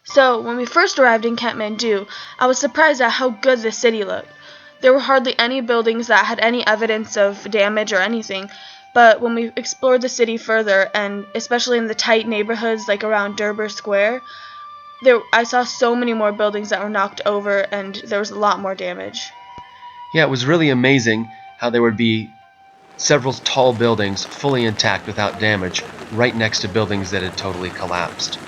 So, when we first arrived in Kathmandu, I was surprised at how good the city looked. There were hardly any buildings that had any evidence of damage or anything, but when we explored the city further, and especially in the tight neighborhoods like around Durbar Square, I saw so many more buildings that were knocked over, and there was a lot more damage. Yeah, it was really amazing how there would be several tall buildings fully intact without damage right next to buildings that had totally collapsed.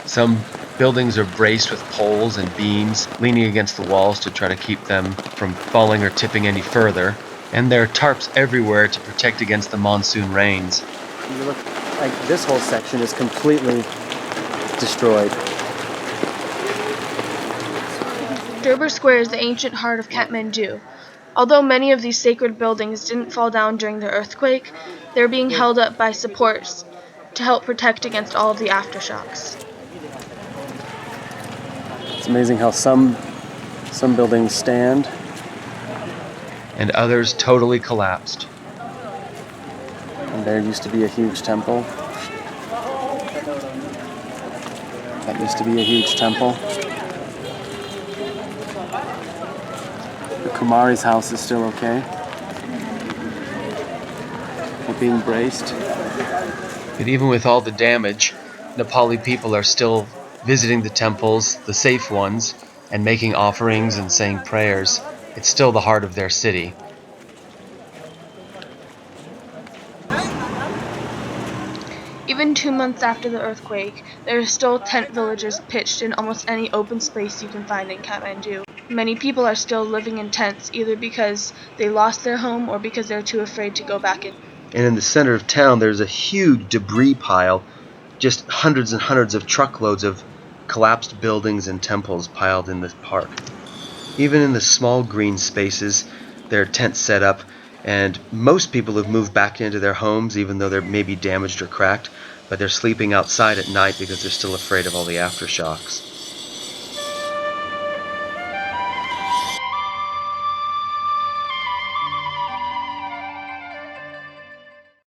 Some buildings are braced with poles and beams leaning against the walls to try to keep them from falling or tipping any further, and there are tarps everywhere to protect against the monsoon rains. You look like this whole section is completely destroyed. Durbar Square is the ancient heart of Kathmandu. Although many of these sacred buildings didn't fall down during the earthquake, they're being held up by supports to help protect against all of the aftershocks. It's amazing how some buildings stand and others totally collapsed. And there used to be a huge temple. That used to be a huge temple. The Kumari's house is still okay. They're being braced. But even with all the damage, Nepali people are still visiting the temples, the safe ones, and making offerings and saying prayers. It's still the heart of their city. Even 2 months after the earthquake, there are still tent villages pitched in almost any open space you can find in Kathmandu. Many people are still living in tents, either because they lost their home or because they're too afraid to go back in. And in the center of town, there's a huge debris pile, just hundreds and hundreds of truckloads of collapsed buildings and temples piled in the park. Even in the small green spaces, there are tents set up, and most people have moved back into their homes, even though they're maybe damaged or cracked, but they're sleeping outside at night because they're still afraid of all the aftershocks.